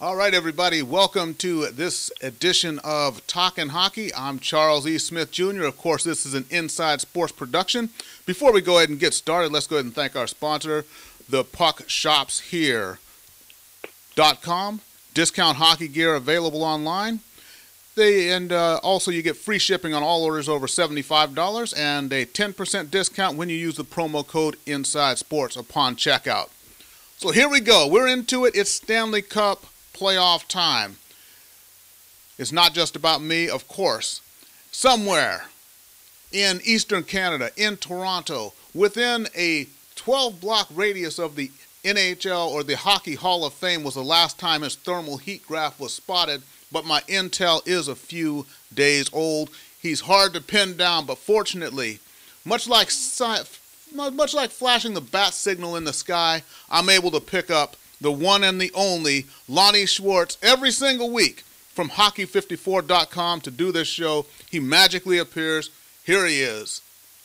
All right, everybody, welcome to this edition of Talkin Hockey. I'm Charles E. Smith, Jr. Of course, this is an Inside Sports production. Before we go ahead and get started, let's go ahead and thank our sponsor, thepuckshopshere.com. Discount hockey gear available online. Also, you get free shipping on all orders over $75 and a 10% discount when you use the promo code Inside Sports upon checkout. So here we go. We're into it. It's Stanley Cup playoff time. It's not just about me, of course. Somewhere in Eastern Canada, in Toronto, within a 12-block radius of the NHL or the Hockey Hall of Fame was the last time his thermal heat graph was spotted, but my intel is a few days old. He's hard to pin down, but fortunately, much like flashing the bat signal in the sky, I'm able to pick up the one and the only Lonnie Schwartz every single week from Hockey54.com to do this show. He magically appears. Here he is,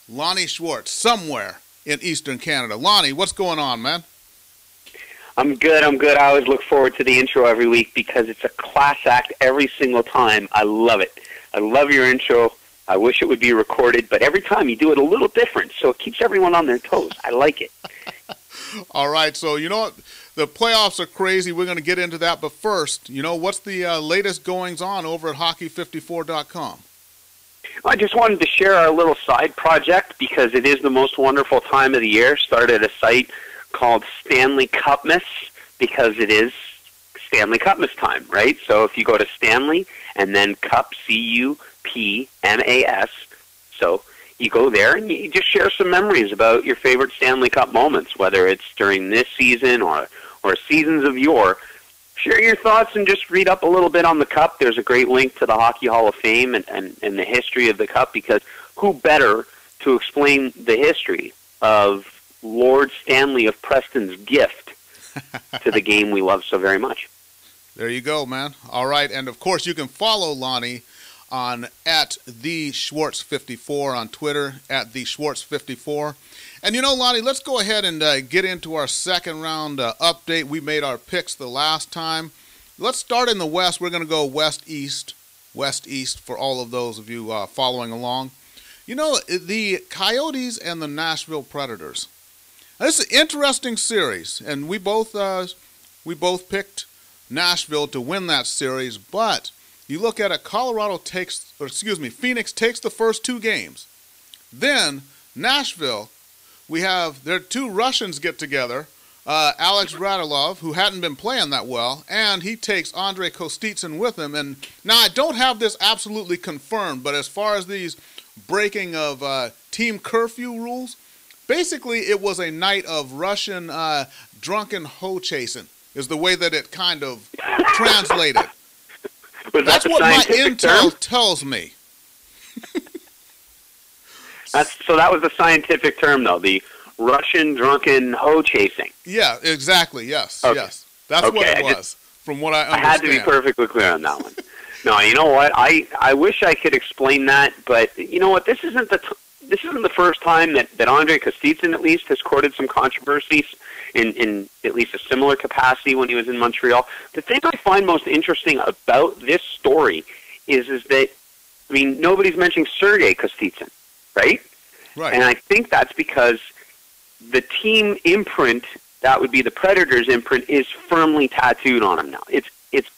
Lonnie Schwartz, somewhere in Eastern Canada. Lonnie, what's going on, man? I'm good. I always look forward to the intro every week because it's a class act every single time. I love it. I love your intro. I wish it would be recorded, but every time you do it a little different, so it keeps everyone on their toes. I like it. All right, so you know what? The playoffs are crazy. We're going to get into that, but first, what's the latest goings-on over at Hockey54.com? I just wanted to share our little side project because it is the most wonderful time of the year. Started a site called Stanley Cupmas because it is Stanley Cupmas time, right? So if you go to Stanley and then Cup, C-U-P-M-A-S, so you go there and you just share some memories about your favorite Stanley Cup moments, whether it's during this season or seasons of yore. Share your thoughts and just read up a little bit on the Cup. There's a great link to the Hockey Hall of Fame and the history of the Cup, because who better to explain the history of Lord Stanley of Preston's gift to the game we love so very much. There you go, man. All right, and of course you can follow Lonnie on @theschwartz54 on Twitter, @theschwartz54. And Lonnie, let's go ahead and get into our second round update. We made our picks the last time. Let's start in the West. We're going to go west-east for all of those of you following along. The Coyotes and the Nashville Predators. Now, this is an interesting series, and we both picked Nashville to win that series, but you look at it, Phoenix takes the first two games. Then Nashville, we have their two Russians get together, Alex Radulov, who hadn't been playing that well, and he takes Andrei Kostitsyn with him. And now I don't have this absolutely confirmed, but as far as these breaking of team curfew rules, basically it was a night of Russian drunken hoe chasing is the way that it kind of translated. That's what my intel tells me. So that was the scientific term, though, the Russian drunken hoe chasing. Yeah, exactly, yes, okay. Yes. That's what it was, from what I understand. I had to be perfectly clear on that one. No, you know what? I wish I could explain that, but you know what? This isn't the first time that Andrei Kostitsyn, at least, has courted some controversies in at least a similar capacity when he was in Montreal. The thing I find most interesting about this story is that, I mean, nobody's mentioning Sergei Kostitsyn, right? Right. And I think that's because the team imprint, that would be the Predators' imprint, is firmly tattooed on him now. It's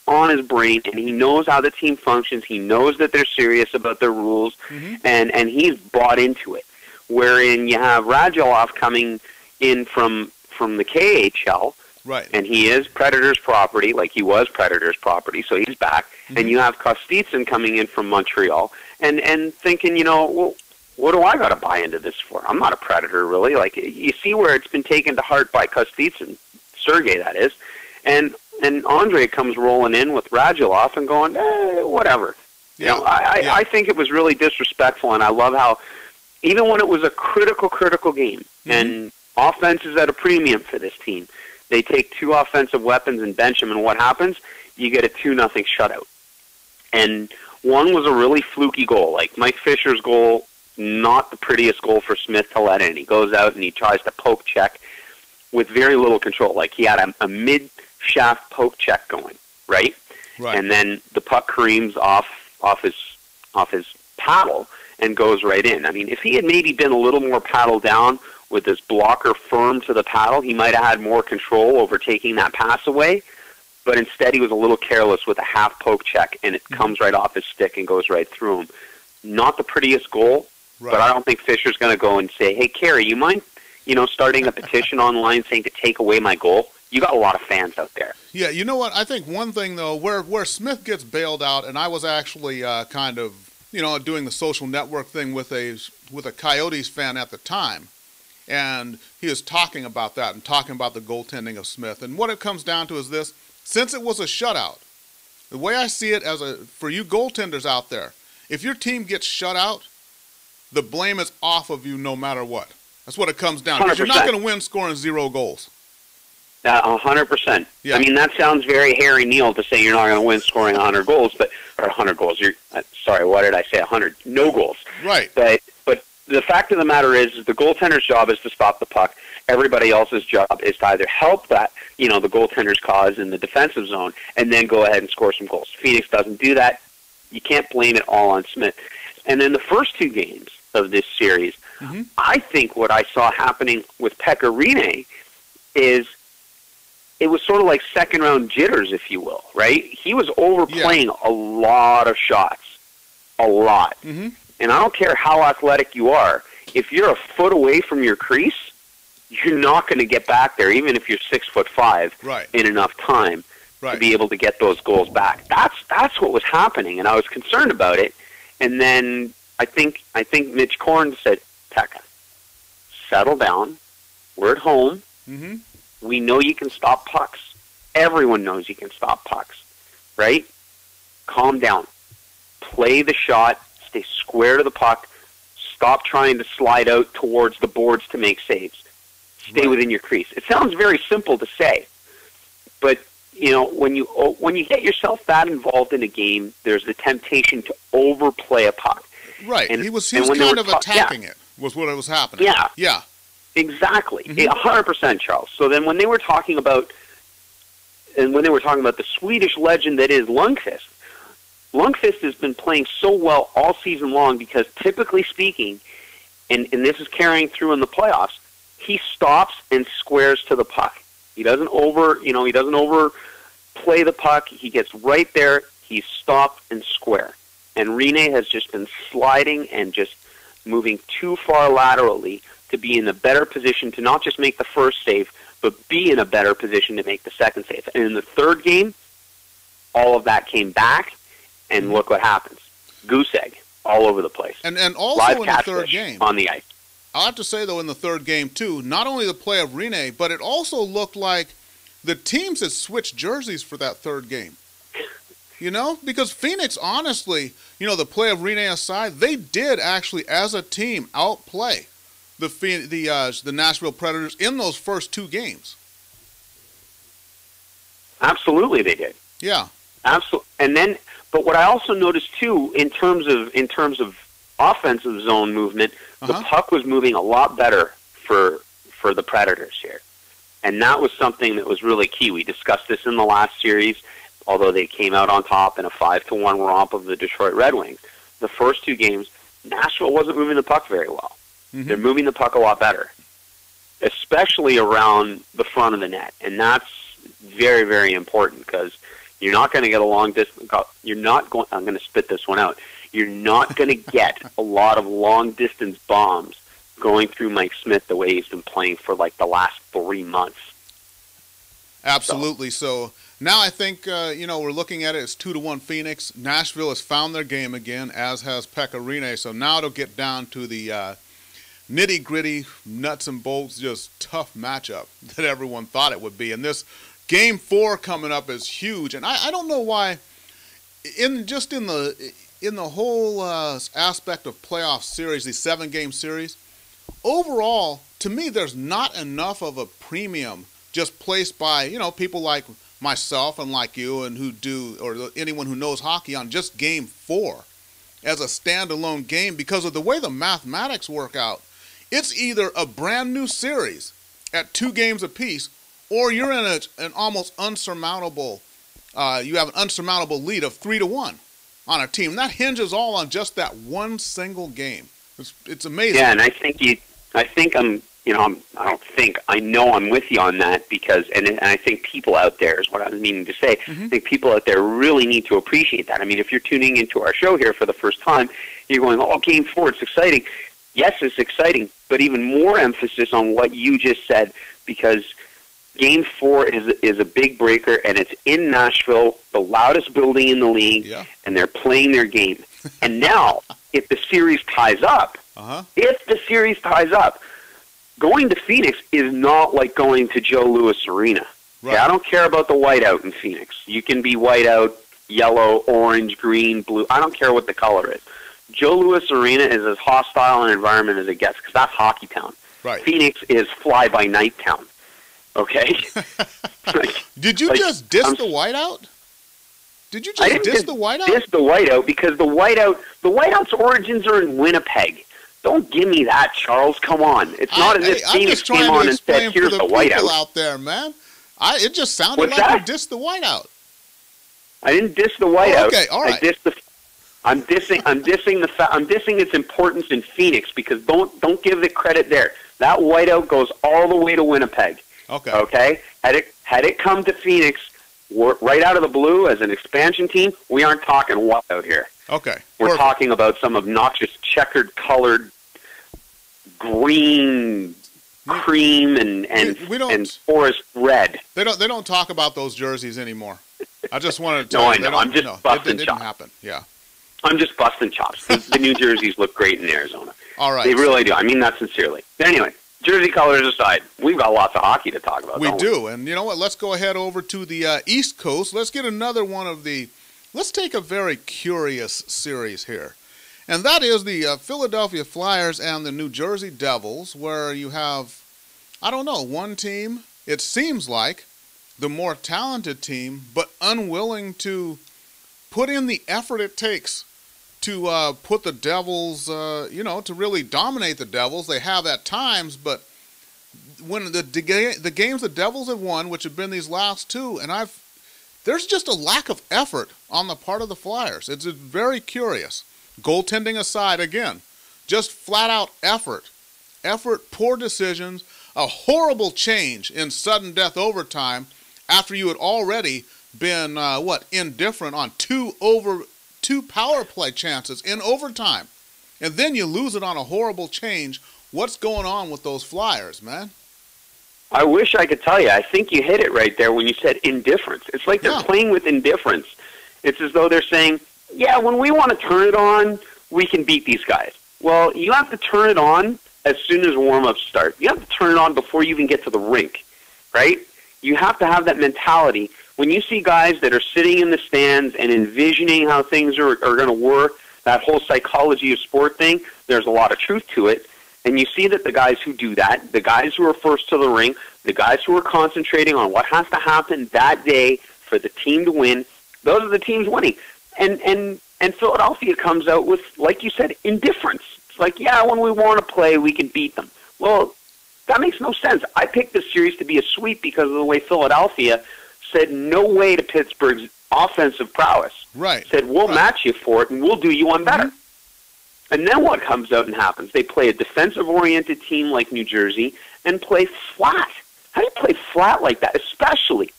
on his brain, and he knows how the team functions. He knows that they're serious about their rules, and he's bought into it. Wherein you have Radulov coming in from the KHL, right? And he is Predators' property, like he was Predators' property, so he's back. And you have Kostitsyn coming in from Montreal, and thinking, well, what do I got to buy into this for? I'm not a Predator, really. Like, you see where it's been taken to heart by Kostitsyn, Sergei, that is, and Andre comes rolling in with Radulov and going, whatever. Yeah. I think it was really disrespectful, and I love how, even when it was a critical game, and offense is at a premium for this team, they take two offensive weapons and bench them, and what happens? You get a 2-0 shutout. And one was a really fluky goal, like Mike Fisher's goal, not the prettiest goal for Smith to let in. He goes out and he tries to poke check with very little control. Like, he had a mid-shaft poke check going, right? Right. And then the puck careens off his paddle and goes right in. I mean, if he had maybe been a little more paddle down with his blocker firm to the paddle, he might have had more control over taking that pass away. But instead, he was a little careless with a half poke check, and it comes right off his stick and goes right through him. Not the prettiest goal, Right. but I don't think Fisher's going to go and say, "Hey, Carey, you mind, starting a petition online saying to take away my goal?" You got a lot of fans out there. Yeah, you know what? I think one thing, though, where Smith gets bailed out, and I was actually kind of, doing the social network thing with a Coyotes fan at the time, and he was talking about that and talking about the goaltending of Smith. And what it comes down to is this: since it was a shutout, the way I see it for you goaltenders out there, if your team gets shut out, the blame is off of you no matter what. That's what it comes down to. 'Cause you're not going to win scoring 0 goals. 100%. Yeah. I mean, that sounds very Harry Neal to say you're not going to win scoring 100 goals, or 100 goals. Sorry, what did I say? 100? No goals. Right. But the fact of the matter is the goaltender's job is to stop the puck. Everybody else's job is to either help that, the goaltender's cause in the defensive zone and then go ahead and score some goals. Phoenix doesn't do that. You can't blame it all on Smith. And in the first 2 games of this series, I think what I saw happening with Pekka Rinne is it was sort of like second-round jitters, if you will, right? He was overplaying a lot of shots, a lot. Mm-hmm. And I don't care how athletic you are. If you're a foot away from your crease, you're not going to get back there, even if you're 6'5", Right. in enough time Right. to be able to get those goals back. That's what was happening, and I was concerned about it. And then I think Mitch Korn said, "Pekka, settle down. We're at home. Mm-hmm. We know you can stop pucks. Everyone knows you can stop pucks, right? Calm down. Play the shot. Stay square to the puck. Stop trying to slide out towards the boards to make saves. Stay within your crease." It sounds very simple to say, but when you get yourself that involved in a game, there's the temptation to overplay a puck. Right. And, he was and when kind they of were attacking it was what was happening. Yeah. Yeah. Exactly. 100%, Charles. So then when they were talking about the Swedish legend that is Lundqvist has been playing so well all season long because typically speaking, and this is carrying through in the playoffs, he stops and squares to the puck. He doesn't overplay the puck. He gets right there. He's stopped and square. And Rinne has just been sliding and just moving too far laterally to be in a better position to not just make the first save, but be in a better position to make the second save. And in the third game, all of that came back, and look what happens. Goose egg all over the place. And also Live in the third game. On the ice. I'll have to say, though, in the third game, too, not only the play of Rinne, but it also looked like the teams had switched jerseys for that third game. Because Phoenix, honestly, the play of Rinne aside, they did actually, as a team, outplay the Nashville Predators in those first 2 games. Absolutely, they did. Yeah. Absolutely. And then, but what I also noticed too, in terms of offensive zone movement, the puck was moving a lot better for the Predators here, and that was something that was really key. We discussed this in the last series, although they came out on top in a 5-1 romp of the Detroit Red Wings. The first 2 games, Nashville wasn't moving the puck very well. They're moving the puck a lot better, especially around the front of the net, and that's very, very important because you're not going to get a long distance. I'm going to spit this one out. You're not going to get a lot of long distance bombs going through Mike Smith the way he's been playing for like the last 3 months. Absolutely. So now I think we're looking at it as 2-1 Phoenix. Nashville has found their game again, as has Pekka Rinne. So now it'll get down to the nitty-gritty, nuts and bolts, just tough matchup that everyone thought it would be. And this Game 4 coming up is huge, and I don't know why. In the whole aspect of playoff series, the 7-game series, overall, to me, there's not enough of a premium just placed by people like myself and like you and or anyone who knows hockey on just Game 4 as a standalone game because of the way the mathematics work out. It's either a brand new series at 2 games apiece, or you're in an almost unsurmountable you have an unsurmountable lead of 3-1 on a team. That hinges all on just that one single game. It's amazing. Yeah, and I know I'm with you on that because, and I think people out there is what I was meaning to say. I think people out there really need to appreciate that. I mean, if you're tuning into our show here for the first time, you're going, oh, Game 4, it's exciting. Yes, it's exciting, but even more emphasis on what you just said, because Game 4 is a big breaker, and it's in Nashville, the loudest building in the league, and they're playing their game. And now, if the series ties up, going to Phoenix is not like going to Joe Louis Arena. Right. Okay, I don't care about the whiteout in Phoenix. You can be whiteout, yellow, orange, green, blue. I don't care what the color is. Joe Louis Arena is as hostile an environment as it gets because that's hockey town. Right. Phoenix is fly-by-night town. Okay? Did you just diss the whiteout? Did you just diss the whiteout? Diss the whiteout because the whiteout's origins are in Winnipeg. Don't give me that, Charles. Come on. It's not as if Phoenix came on and said, here's the whiteout. Out there, man. It just sounded like you dissed the whiteout. I didn't diss the whiteout. Okay, all right. I'm dissing its importance in Phoenix because don't give the credit there. That whiteout goes all the way to Winnipeg. Okay. Okay? Had it come to Phoenix right out of the blue as an expansion team, we aren't talking whiteout here. Okay. We're talking about some obnoxious checkered colored green, cream, and forest red. They don't talk about those jerseys anymore. I just wanted to No, I know. I'm just busting chops. It didn't happen. Yeah. I'm just busting chops. The New Jerseys look great in Arizona. All right. They really do. I mean that sincerely. But anyway, jersey colors aside, we've got lots of hockey to talk about. We do. And you know what? Let's go ahead over to the East Coast. Let's get another one of the... Let's take a very curious series here. And that is the Philadelphia Flyers and the New Jersey Devils, where you have, I don't know, one team, it seems like, the more talented team, but unwilling to put in the effort it takes to put the Devils, to really dominate the Devils. They have at times, but when the games the Devils have won, which have been these last two, and there's just a lack of effort on the part of the Flyers. It's very curious. Goaltending aside, again, just flat-out effort. Effort, poor decisions, a horrible change in sudden death overtime after you had already been, indifferent on two power play chances in overtime. And then you lose it on a horrible change. What's going on with those Flyers, man? I wish I could tell you. I think you hit it right there when you said indifference. It's like they're playing with indifference. It's as though they're saying, yeah, when we want to turn it on, we can beat these guys. Well, you have to turn it on as soon as warm-ups start. You have to turn it on before you even get to the rink, right? You have to have that mentality. When you see guys that are sitting in the stands and envisioning how things are going to work, that whole psychology of sport thing, there's a lot of truth to it. And you see that the guys who do that, the guys who are first to the ring, the guys who are concentrating on what has to happen that day for the team to win, those are the teams winning. And Philadelphia comes out with, like you said, indifference. It's like, yeah, when we want to play, we can beat them. Well, that makes no sense. I picked this series to be a sweep because of the way Philadelphia said no way to Pittsburgh's offensive prowess. Right. Said, we'll match you for it, and we'll do you one better. And then what comes out and happens? They play a defensive-oriented team like New Jersey and play flat. How do you play flat like that? Especially,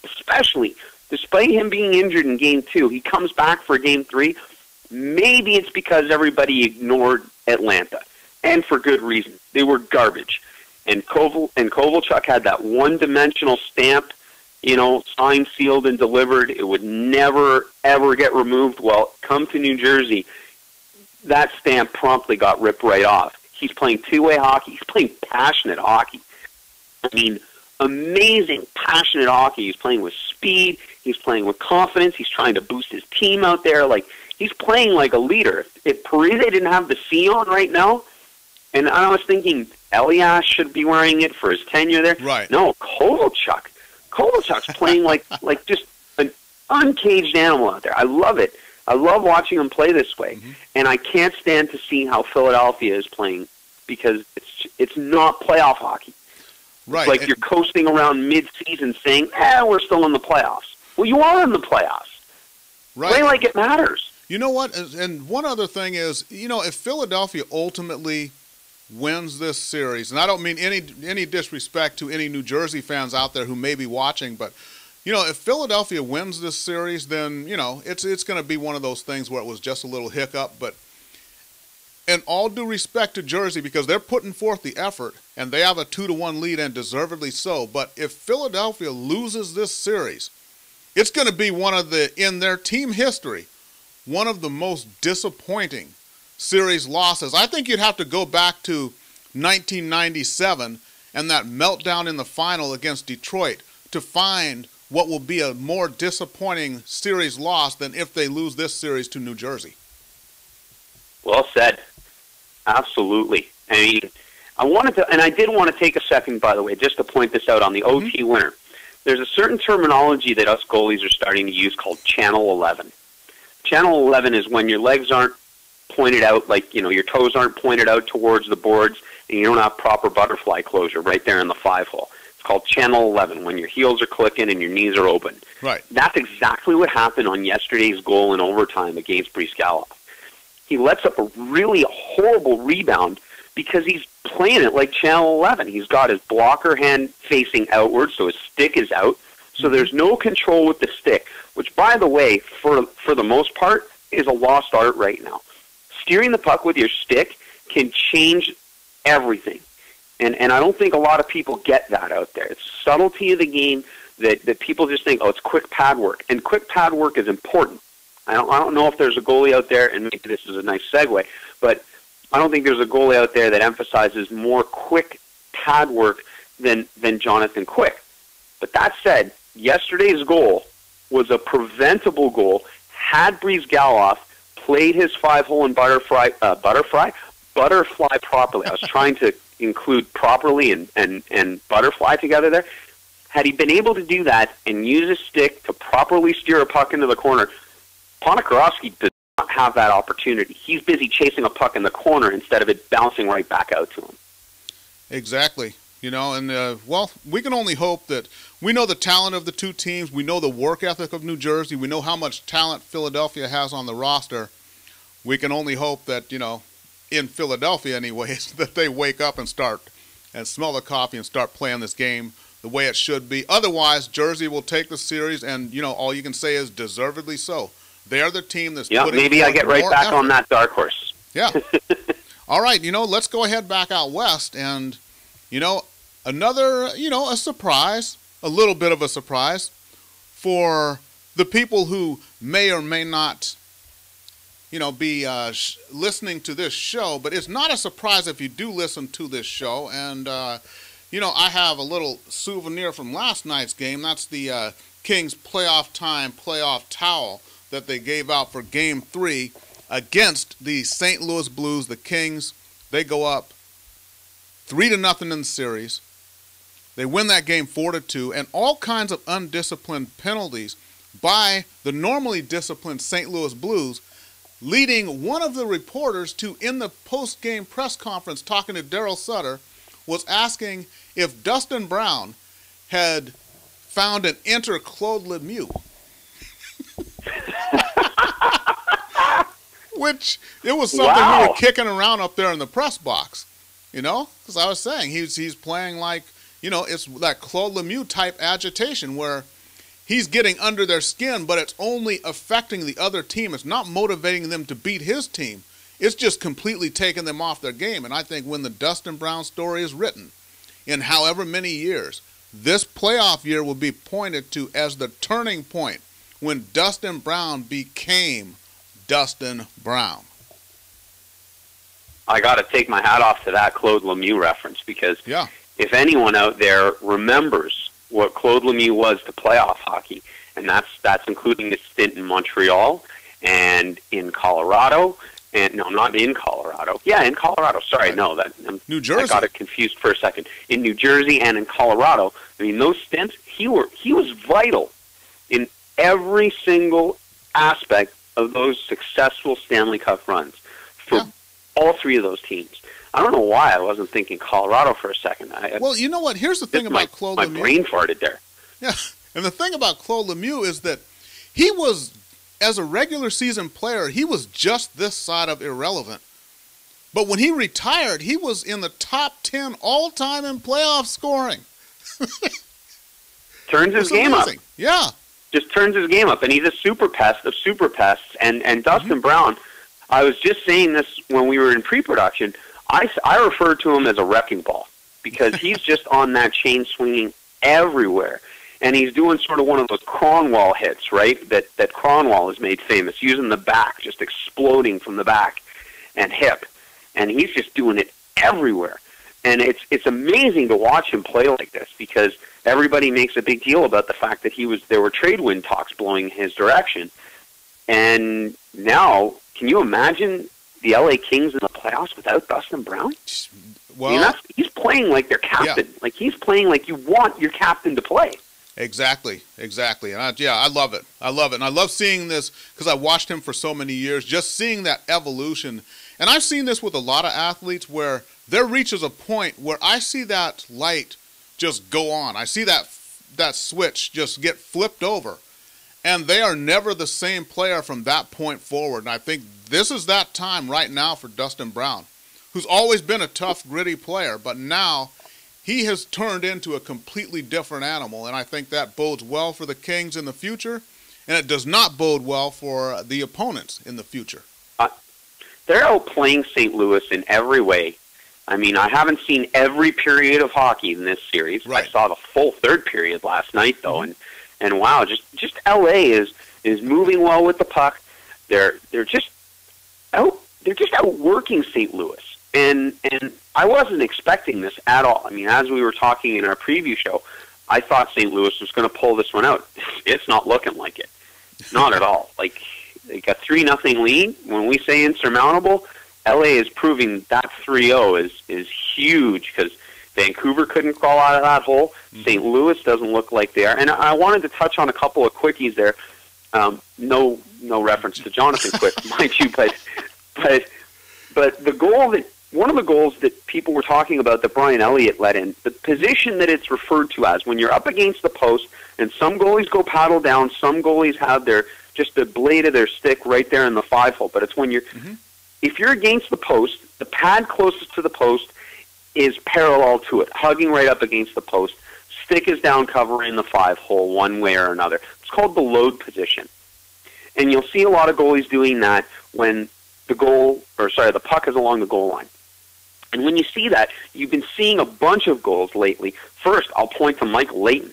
despite him being injured in Game 2, he comes back for Game 3. Maybe it's because everybody ignored Atlanta, and for good reason. They were garbage. And Kovalchuk had that one-dimensional stamp, signed, sealed, and delivered. It would never, ever get removed. Well, come to New Jersey, that stamp promptly got ripped right off. He's playing two-way hockey. He's playing passionate hockey. I mean, amazing, passionate hockey. He's playing with speed. He's playing with confidence. He's trying to boost his team out there. Like, he's playing like a leader. If Parise didn't have the C on right now, and I was thinking Elias should be wearing it for his tenure there. Right. No, Kovalchuk. Kovalchuk's playing like just an uncaged animal out there. I love it. I love watching him play this way, and I can't stand to see how Philadelphia is playing because it's not playoff hockey. Right. It's like you're coasting around mid-season saying, we're still in the playoffs. Well, you are in the playoffs. Right. Play like it matters. You know what? And one other thing is, if Philadelphia ultimately wins this series, and I don't mean any disrespect to any New Jersey fans out there who may be watching, but if Philadelphia wins this series, then it's going to be one of those things where it was just a little hiccup. But in all due respect to Jersey, because they're putting forth the effort and they have a 2-1 lead, and deservedly so. But if Philadelphia loses this series, it's going to be in their team history, one of the most disappointing series losses. I think you'd have to go back to 1997 and that meltdown in the final against Detroit to find what will be a more disappointing series loss than if they lose this series to New Jersey. Well said. Absolutely. I mean, I did want to take a second, by the way, just to point this out on the OT winner. There's a certain terminology that us goalies are starting to use called Channel 11. Channel 11 is when your legs aren't pointed out, like, your toes aren't pointed out towards the boards, and you don't have proper butterfly closure right there in the 5-hole. It's called Channel 11, when your heels are clicking and your knees are open. Right. That's exactly what happened on yesterday's goal in overtime against Brizgalov. He lets up a really horrible rebound because he's playing it like Channel 11. He's got his blocker hand facing outward, so his stick is out. So there's no control with the stick, which, by the way, for the most part, is a lost art right now. Steering the puck with your stick can change everything. And I don't think a lot of people get that out there. It's subtlety of the game that people just think, it's quick pad work. And quick pad work is important. I don't know if there's a goalie out there, and maybe this is a nice segue, but I don't think there's a goalie out there that emphasizes more quick pad work than Jonathan Quick. But that said, yesterday's goal was a preventable goal had Brizgalov played his 5-hole and butterfly properly. I was trying to include properly and butterfly together there. Had he been able to do that and use his stick to properly steer a puck into the corner, Ponikarovsky did not have that opportunity. He's busy chasing a puck in the corner instead of it bouncing right back out to him. Exactly. And we can only hope that we know the talent of the two teams. We know the work ethic of New Jersey. We know how much talent Philadelphia has on the roster. We can only hope that, in Philadelphia anyways, that they wake up and start and smell the coffee and start playing this game the way it should be. Otherwise, Jersey will take the series, and, all you can say is deservedly so. They're the team that's putting maybe I get right back effort on that dark horse. Yeah. All right, let's go ahead back out west, and, another, a surprise, a little bit of a surprise for the people who may or may not, be listening to this show. But it's not a surprise if you do listen to this show. And, I have a little souvenir from last night's game. That's the Kings playoff towel that they gave out for Game 3 against the St. Louis Blues. The Kings, they go up 3-0 in the series. They win that game 4-2, and all kinds of undisciplined penalties by the normally disciplined St. Louis Blues, leading one of the reporters to, in the post-game press conference talking to Darryl Sutter, was asking if Dustin Brown had found an Claude Lemieux. Which, it was something we were kicking around up there in the press box, because I was saying he's playing like, it's that Claude Lemieux type agitation where he's getting under their skin, but it's only affecting the other team. It's not motivating them to beat his team. It's just completely taking them off their game. And I think when the Dustin Brown story is written, in however many years, this playoff year will be pointed to as the turning point when Dustin Brown became Dustin Brown. I got to take my hat off to that Claude Lemieux reference because if anyone out there remembers what Claude Lemieux was to playoff hockey, and that's including the stint in Montreal and in Colorado, and no, not in Colorado. Yeah, in Colorado. Sorry, no, New Jersey. I got it confused for a second. In New Jersey and in Colorado, I mean, those stints, he was vital in every single aspect of those successful Stanley Cup runs for all three of those teams. I don't know why I wasn't thinking Colorado for a second. Well, you know what? Here's the thing about Claude Lemieux. My brain farted there. Yeah. And the thing about Claude Lemieux is that he was, as a regular season player, he was just this side of irrelevant. But when he retired, he was in the top 10 all-time in playoff scoring. Turns his game up. Yeah. Just turns his game up, and he's a super pest of super pests. And Dustin Brown, I was just saying this when we were in pre-production, I refer to him as a wrecking ball because he's just on that chain swinging everywhere. And he's doing sort of one of those Cronwall hits, right, that Cronwall has made famous, using the back, just exploding from the back and hip. And he's just doing it everywhere. And it's amazing to watch him play like this because everybody makes a big deal about the fact that there were trade wind talks blowing his direction. And now, can you imagine the LA Kings in the playoffs without Dustin Brown? Well, I mean, he's playing like their captain. Yeah. Like he's playing like you want your captain to play. Exactly. And I love it. And I love seeing this because I watched him for so many years, just seeing that evolution. And I've seen this with a lot of athletes where there reaches a point where I see that light just go on. I see that switch just get flipped over. And they are never the same player from that point forward. And I think this is that time right now for Dustin Brown, who's always been a tough, gritty player, but now he has turned into a completely different animal, and I think that bodes well for the Kings in the future, and it does not bode well for the opponents in the future. They're outplaying St. Louis in every way. I mean, I haven't seen every period of hockey in this series. Right. I saw the full third period last night, though, and wow, just LA is moving well with the puck. They're just outworking St. Louis. And I wasn't expecting this at all. I mean, as we were talking in our preview show, I thought St. Louis was going to pull this one out. It's not looking like it. Not at all. Like, they got 3-0 lead. When we say insurmountable, LA is proving that 3-0 is huge because Vancouver couldn't crawl out of that hole. St. Louis doesn't look like they are. And I wanted to touch on a couple of quickies there. No reference to Jonathan Quick, mind you, but the goal that one of the goals that people were talking about that Brian Elliott let in, the position that it's referred to as when you're up against the post, and some goalies go paddle down, some goalies have just the blade of their stick right there in the 5-hole. But it's when you're, if you're against the post, the pad closest to the post is parallel to it, hugging right up against the post. Stick is down covering the 5-hole one way or another. It's called the load position. And you'll see a lot of goalies doing that when the puck is along the goal line. And when you see that, you've been seeing a bunch of goals lately. First, I'll point to Mike Layton.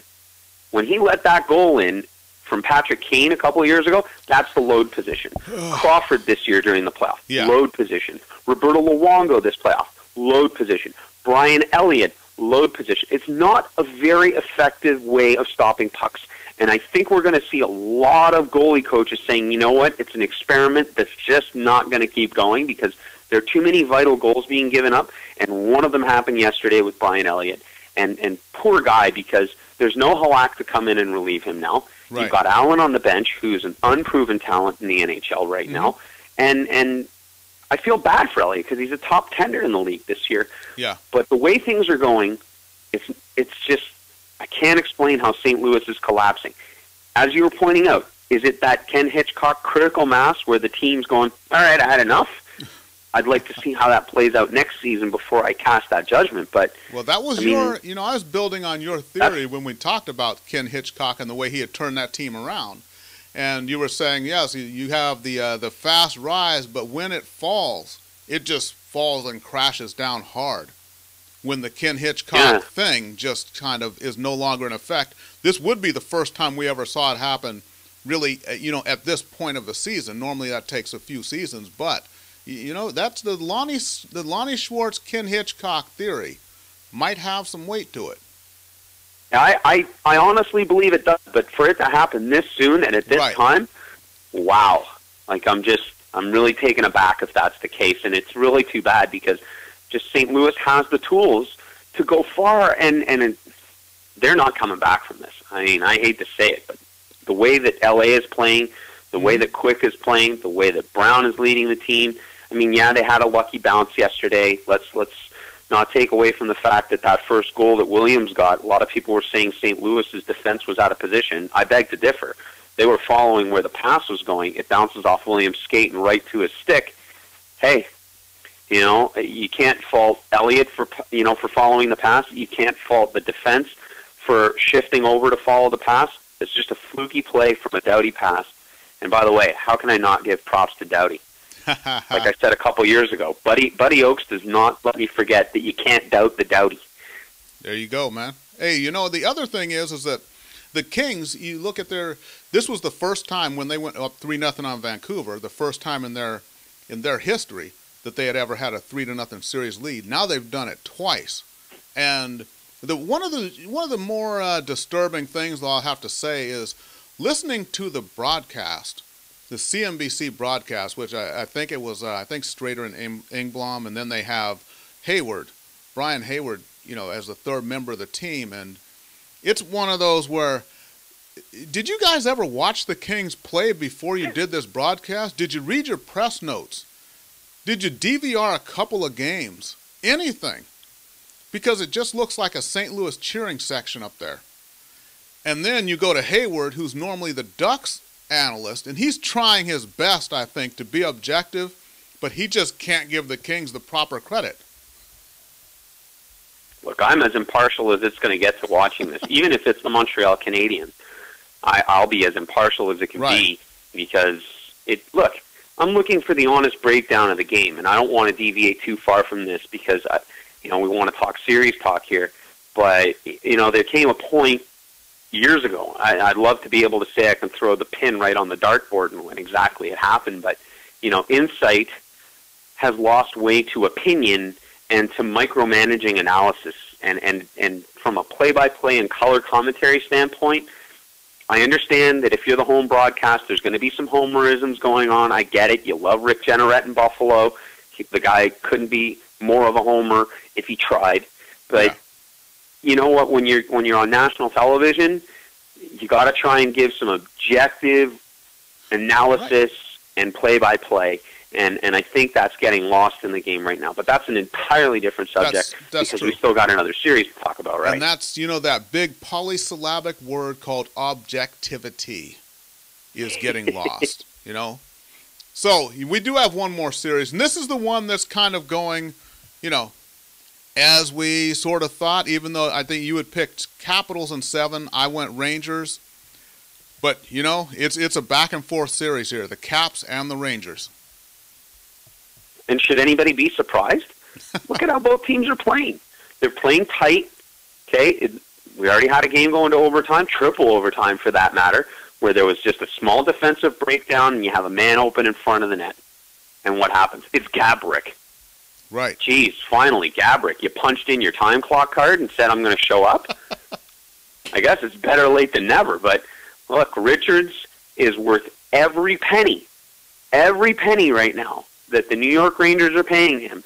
When he let that goal in from Patrick Kane a couple of years ago, that's the load position. Crawford this year during the playoff, load position. Roberto Luongo this playoff, load position. Brian Elliott, load position. It's not a very effective way of stopping pucks. And I think we're going to see a lot of goalie coaches saying, you know what, it's an experiment that's just not going to keep going because there are too many vital goals being given up, and one of them happened yesterday with Brian Elliott. And poor guy, because there's no Halak to come in and relieve him now. Right. You've got Allen on the bench, who's an unproven talent in the NHL right now. And I feel bad for Elliott because he's a top tender in the league this year. Yeah. But the way things are going, it's just, I can't explain how St. Louis is collapsing. As you were pointing out, is it that Ken Hitchcock critical mass where the team's going, all right, I had enough? I'd like to see how that plays out next season before I cast that judgment. But well, that was I was building on your theory when we talked about Ken Hitchcock and the way he had turned that team around. And you were saying, yes, you have the fast rise, but when it falls, it just falls and crashes down hard. When the Ken Hitchcock thing just kind of is no longer in effect, this would be the first time we ever saw it happen really, at this point of the season. Normally that takes a few seasons, but that's the Lonnie Schwartz Ken Hitchcock theory might have some weight to it. I honestly believe it does, but for it to happen this soon and at this time, wow. Like I'm really taken aback if that's the case, and it's really too bad because just St. Louis has the tools to go far, and they're not coming back from this. I mean, I hate to say it, but the way that LA is playing, the way that Quick is playing, the way that Brown is leading the team. I mean, yeah, they had a lucky bounce yesterday. Let's not take away from the fact that that first goal that Williams got, a lot of people were saying St. Louis's defense was out of position. I beg to differ. They were following where the pass was going. It bounces off Williams' skate and right to his stick. Hey, you know, you can't fault Elliott for following the pass. You can't fault the defense for shifting over to follow the pass. It's just a fluky play from a Doughty pass. And by the way, how can I not give props to Doughty? Like I said a couple years ago, Buddy Oakes does not let me forget that you can't doubt the Doughty. There you go, man. Hey, you know, the other thing is that the Kings, you look at this was the first time when they went up 3-0 on Vancouver, the first time in their history that they had ever had a 3-0 series lead. Now they've done it twice. And one of the more disturbing things that I'll have to say is listening to the broadcast, the CNBC broadcast, which I think it was Strader and Engblom, and then they have Brian Hayward, you know, as the third member of the team. And it's one of those where, did you guys ever watch the Kings play before you did this broadcast? Did you read your press notes? Did you DVR a couple of games? Anything? Because it just looks like a St. Louis cheering section up there. And then you go to Hayward, who's normally the Ducks analyst, and he's trying his best, I think, to be objective, but he just can't give the Kings the proper credit. Look, I'm as impartial as it's going to get to watching this. Even if it's the Montreal Canadiens, I'll be as impartial as it can be, because look, I'm looking for the honest breakdown of the game, and I don't want to deviate too far from this because, we want to talk serious talk here. But, there came a point years ago. I'd love to be able to say I can throw the pin right on the dartboard and when exactly it happened, but insight has lost way to opinion and to micromanaging analysis. And from a play-by-play and color commentary standpoint, I understand that if you're the home broadcast, there's going to be some homerisms going on. I get it. You love Rick Jeanneret in Buffalo. The guy couldn't be more of a homer if he tried, but. Yeah. You know what? When you're on national television, you got to try and give some objective analysis and play-by-play, and I think that's getting lost in the game right now. But that's an entirely different subject that's because true. We still got another series to talk about, right? And that's that big polysyllabic word called objectivity is getting lost. So we do have one more series, and this is the one that's kind of going, as we sort of thought, even though I think you had picked Capitals in 7, I went Rangers. But, it's a back-and-forth series here, the Caps and the Rangers. And should anybody be surprised? Look at how both teams are playing. They're playing tight, okay? We already had a game going to overtime, triple overtime for that matter, where there was just a small defensive breakdown and you have a man open in front of the net. And what happens? It's Gaborik. Right. Geez, finally, Gaborik, you punched in your time clock card and said, I'm going to show up. I guess it's better late than never. But, look, Richards is worth every penny right now that the New York Rangers are paying him.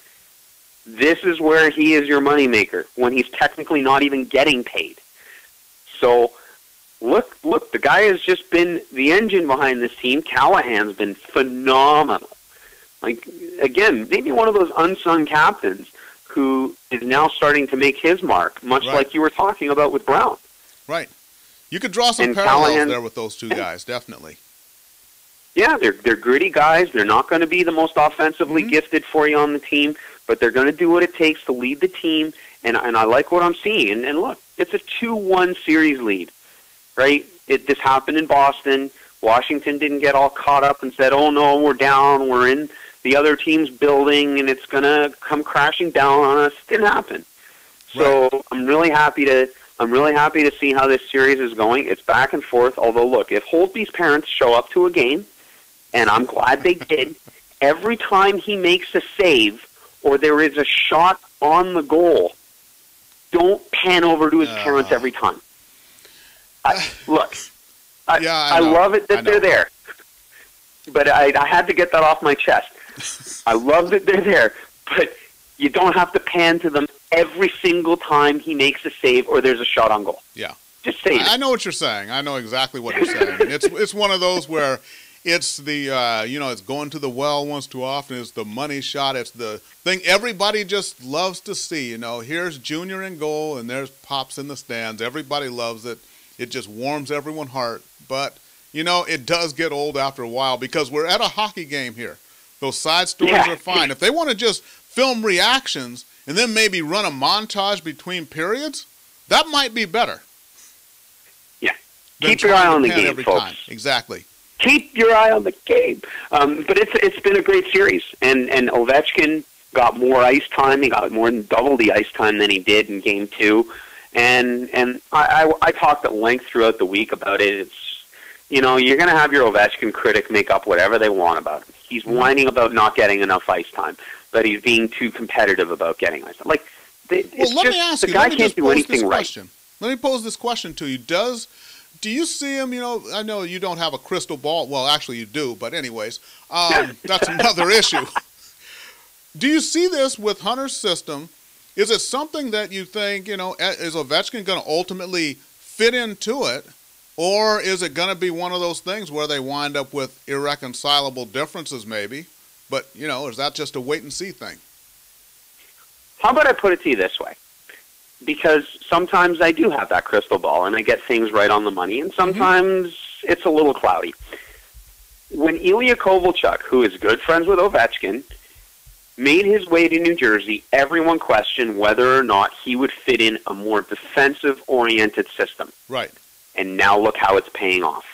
This is where he is your moneymaker when he's technically not even getting paid. So, look, the guy has just been the engine behind this team. Callahan's been phenomenal. Like, again, maybe one of those unsung captains who is now starting to make his mark, much like you were talking about with Brown. Right. You could draw some parallels there with those two guys, definitely. Yeah, they're gritty guys. They're not going to be the most offensively gifted for you on the team, but they're going to do what it takes to lead the team, and I like what I'm seeing. And look, it's a 2-1 series lead, right? This happened in Boston. Washington didn't get all caught up and said, oh, no, we're down, we're in the other team's building, and it's going to come crashing down on us. It didn't happen. So I'm really happy to see how this series is going. It's back and forth, although, look, if Holtby's parents show up to a game, and I'm glad they did, every time he makes a save or there is a shot on the goal, don't pan over to his parents every time. I love it that they're there, but I had to get that off my chest. I love that they're there, but you don't have to pan to them every single time he makes a save or there's a shot on goal. Yeah. Just say it. I know what you're saying. I know exactly what you're saying. It's one of those where It's the, it's going to the well once too often. It's the money shot. It's the thing everybody just loves to see. Here's Junior in goal, and there's Pops in the stands. Everybody loves it. It just warms everyone's heart. But, it does get old after a while because we're at a hockey game here. Those side stories are fine. If they want to just film reactions and then maybe run a montage between periods, that might be better. Yeah. Keep your eye on the game, folks. Time. Exactly. Keep your eye on the game. But it's been a great series, and Ovechkin got more ice time. He got more than double the ice time than he did in Game 2. And I talked at length throughout the week about it. It's, you're going to have your Ovechkin critic make up whatever they want about him. He's whining about not getting enough ice time, but he's being too competitive about getting ice time. Let me ask you. The guy can't do anything right. Let me pose this question to you. Do you see him, I know you don't have a crystal ball. Well, actually you do, but anyways, that's another issue. Do you see this with Hunter's system? Is it something that you think, is Ovechkin going to ultimately fit into it? Or is it going to be one of those things where they wind up with irreconcilable differences maybe? But, is that just a wait-and-see thing? How about I put it to you this way? Because sometimes I do have that crystal ball and I get things right on the money, and sometimes it's a little cloudy. When Ilya Kovalchuk, who is good friends with Ovechkin, made his way to New Jersey, everyone questioned whether or not he would fit in a more defensive-oriented system. Right. And now look how it's paying off.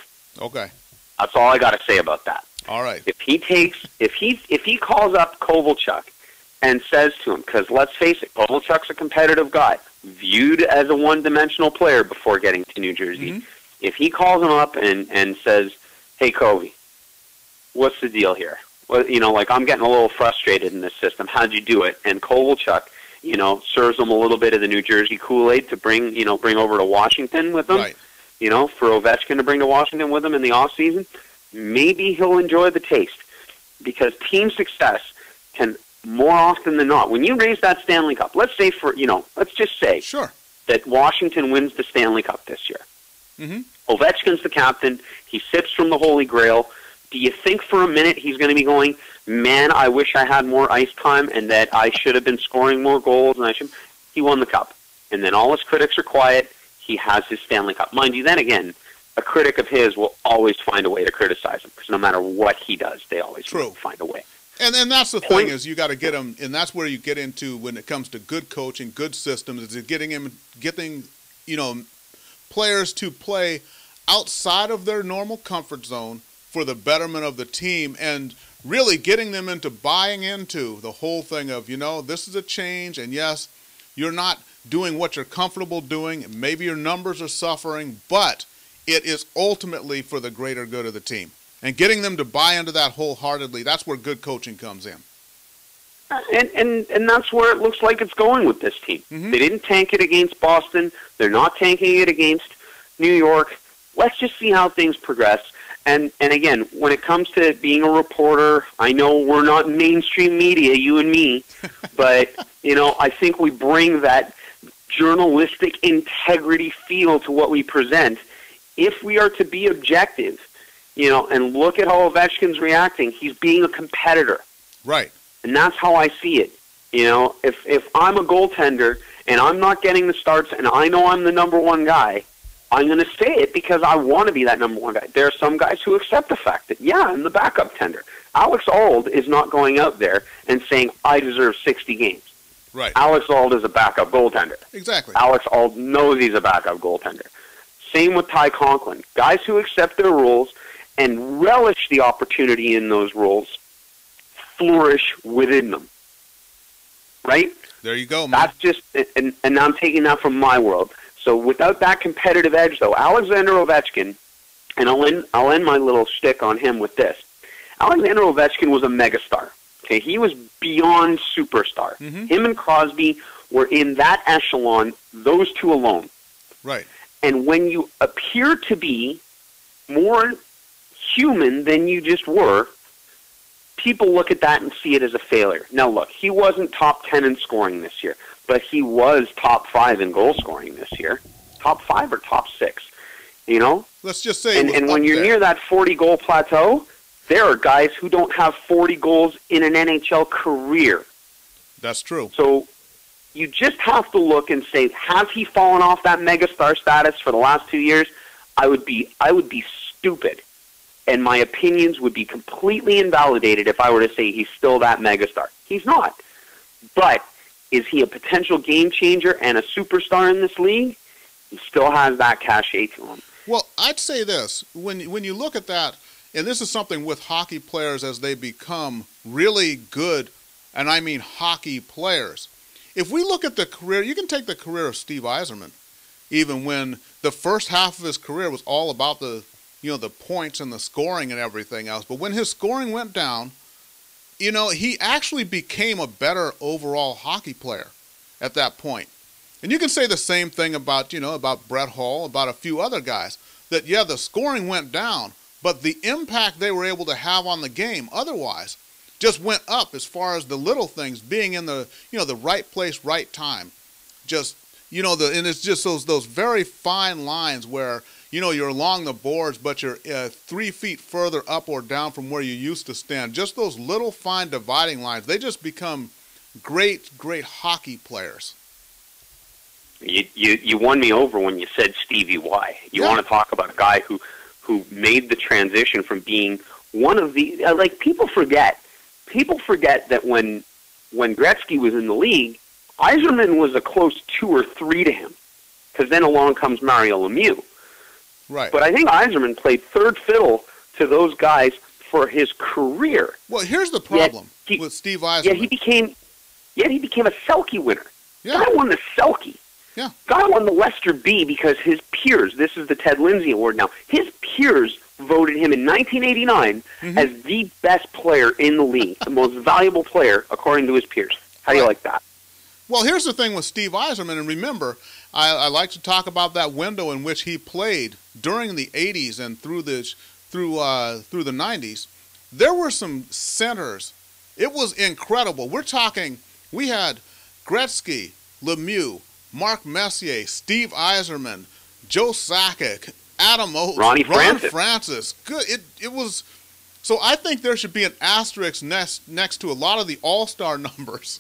Okay. That's all I got to say about that. All right. If he calls up Kovalchuk and says to him, because let's face it, Kovalchuk's a competitive guy, viewed as a one-dimensional player before getting to New Jersey. If he calls him up and says, "Hey, Kovy, what's the deal here? Well, I'm getting a little frustrated in this system. How'd you do it?" And Kovalchuk, serves him a little bit of the New Jersey Kool-Aid to bring over to Washington with him. Right. For Ovechkin to bring to Washington with him in the off season, maybe he'll enjoy the taste, because team success can, more often than not, when you raise that Stanley Cup, let's say let's just say that Washington wins the Stanley Cup this year. Ovechkin's the captain. He sips from the Holy Grail. Do you think for a minute he's going to be going, "Man, I wish I had more ice time and that I should have been scoring more goals and I should"? He won the cup, and then all his critics are quiet. He has his Stanley Cup. Mind you, then again, a critic of his will always find a way to criticize him, because no matter what he does, they always find a way. And that's the thing, is you got to get him, and that's where you get into when it comes to good coaching, good systems, is getting players to play outside of their normal comfort zone for the betterment of the team, and really getting them into buying into the whole thing of, this is a change, and yes, you're not doing what you're comfortable doing. Maybe your numbers are suffering, but it is ultimately for the greater good of the team. And getting them to buy into that wholeheartedly, that's where good coaching comes in. And that's where it looks like it's going with this team. They didn't tank it against Boston. They're not tanking it against New York. Let's just see how things progress. And again, when it comes to being a reporter, I know we're not mainstream media, you and me, but, I think we bring that journalistic integrity feel to what we present. If we are to be objective, and look at how Ovechkin's reacting, he's being a competitor. Right. And that's how I see it. If I'm a goaltender and I'm not getting the starts and I know I'm the number one guy, I'm going to say it because I want to be that number one guy. There are some guys who accept the fact that, I'm the backup tender. Alex Auld is not going out there and saying, "I deserve 60 games." Right. Alex Auld is a backup goaltender. Exactly. Alex Auld knows he's a backup goaltender. Same with Ty Conklin. Guys who accept their roles and relish the opportunity in those roles flourish within them. Right? There you go, man. That's just, and I'm taking that from my world. So without that competitive edge, though, Alexander Ovechkin, and I'll end my little shtick on him with this. Alexander Ovechkin was a megastar. Okay, he was beyond superstar. Him and Crosby were in that echelon, those two alone. Right. And when you appear to be more human than you just were, people look at that and see it as a failure. Now, look, he wasn't top 10 in scoring this year, but he was top 5 in goal scoring this year. Top 5 or top 6, Let's just say and when you're near that 40-goal plateau, there are guys who don't have 40 goals in an NHL career. That's true. So you just have to look and say, has he fallen off that megastar status for the last 2 years? I would be stupid, and my opinions would be completely invalidated if I were to say he's still that megastar. He's not. But is he a potential game changer and a superstar in this league? He still has that cachet to him. Well, I'd say this. When you look at that, and this is something with hockey players as they become really good, and I mean hockey players. If we look at the career, you can take the career of Steve Yzerman, even when the first half of his career was all about the points and the scoring and everything else. But when his scoring went down, he actually became a better overall hockey player at that point. And you can say the same thing about, about Brett Hull, about a few other guys, that, yeah, the scoring went down, but the impact they were able to have on the game otherwise just went up as far as the little things, being in the, the right place, right time. Just, and it's just those very fine lines where, you're along the boards, but you're 3 feet further up or down from where you used to stand. Just those little fine dividing lines, they just become great, great hockey players. You won me over when you said Stevie Y. You want to talk about a guy who made the transition from being one of the people forget that when Gretzky was in the league, Yzerman was a close 2 or 3 to him, because then along comes Mario Lemieux. Right. But I think Yzerman played third fiddle to those guys for his career. Well, here's the problem with Steve Yzerman. Yeah, he became a Selke winner. Yeah. Guy won the Selke. Yeah. Guy won the Lester B because his peers, this is the Ted Lindsay Award now, his peers voted him in 1989 as the best player in the league, the most valuable player according to his peers. How do you like that? Well, here's the thing with Steve Yzerman, and remember, I like to talk about that window in which he played during the 80s and through the 90s. There were some centers. It was incredible. We had Gretzky, Lemieux, Mark Messier, Steve Yzerman, Joe Sakic, Adam Oates, Ron Francis. Good. It was. So I think there should be an asterisk next to a lot of the all-star numbers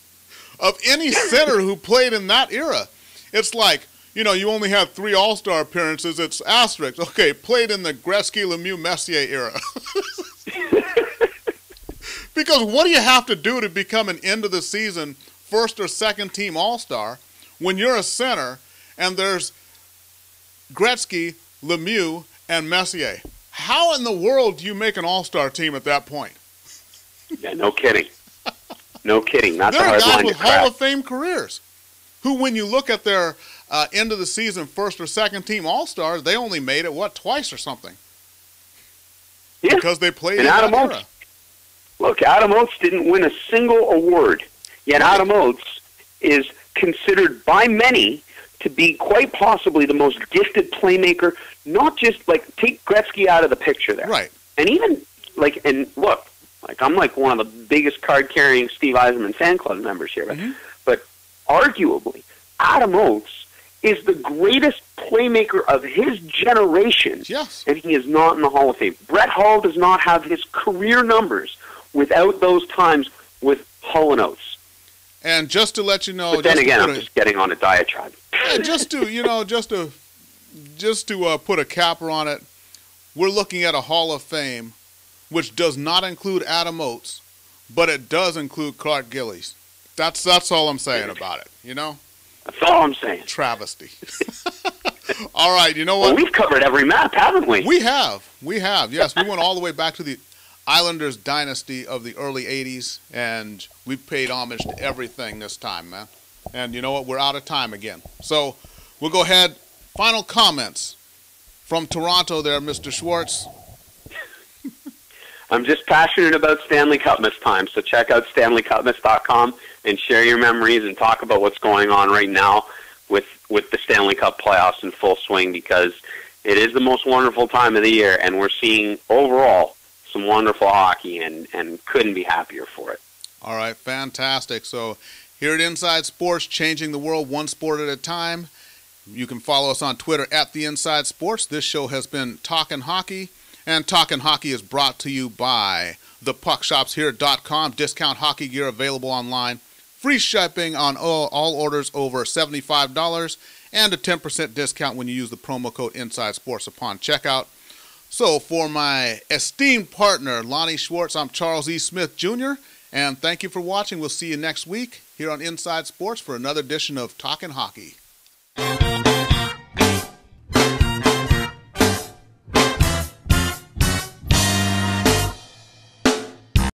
of any center who played in that era. It's like, you only had 3 all-star appearances. It's asterisk. Okay, played in the Gretzky, Lemieux, Messier era. Because what do you have to do to become an end-of-the-season first or second team all-star when you're a center and there's Gretzky, Lemieux, and Messier? How in the world do you make an all-star team at that point? Yeah, no kidding. No kidding. That's there a are hard guys line with to crack. Hall of Fame careers who, when you look at their end-of-the-season first or second team all-stars, they only made it, twice or something? Yeah. Because they played and in Adam that Oates, era. Look, Adam Oates didn't win a single award, yet Right. Adam Oates is considered by many to be quite possibly the most gifted playmaker, not just, take Gretzky out of the picture there. Right. And even, I'm one of the biggest card-carrying Steve Yzerman fan club members here, but arguably, Adam Oates is the greatest playmaker of his generation, Yes. and he is not in the Hall of Fame. Brett Hull does not have his career numbers without those times with Hull and Oates. And just to let you know, But then again, I'm just getting on a diatribe. just to put a capper on it, we're looking at a Hall of Fame which does not include Adam Oates, but it does include Clark Gillies. That's all I'm saying about it, That's all I'm saying. Travesty. All right, you know what? Well, we've covered every map, haven't we? We have. Yes, we went all the way back to the Islanders dynasty of the early 80s, and we paid homage to everything this time, man. And you know what? We're out of time again. So we'll go ahead. Final comments from Toronto there, Mr. Schwartz. I'm just passionate about Stanley Cup Miss time, so check out StanleyCupMiss.com and share your memories and talk about what's going on right now with the Stanley Cup playoffs in full swing, because it is the most wonderful time of the year, and we're seeing overall some wonderful hockey, and couldn't be happier for it. All right, fantastic. So here at Inside Sports, changing the world one sport at a time. You can follow us on Twitter at The Inside Sports. This show has been Talkin Hockey. And Talkin Hockey is brought to you by thepuckshopshere.com. Discount hockey gear available online. Free shipping on all orders over $75 and a 10% discount when you use the promo code Inside Sports upon checkout. So for my esteemed partner, Lonnie Schwartz, I'm Charles E. Smith Jr., and thank you for watching. We'll see you next week here on Inside Sports for another edition of Talkin Hockey.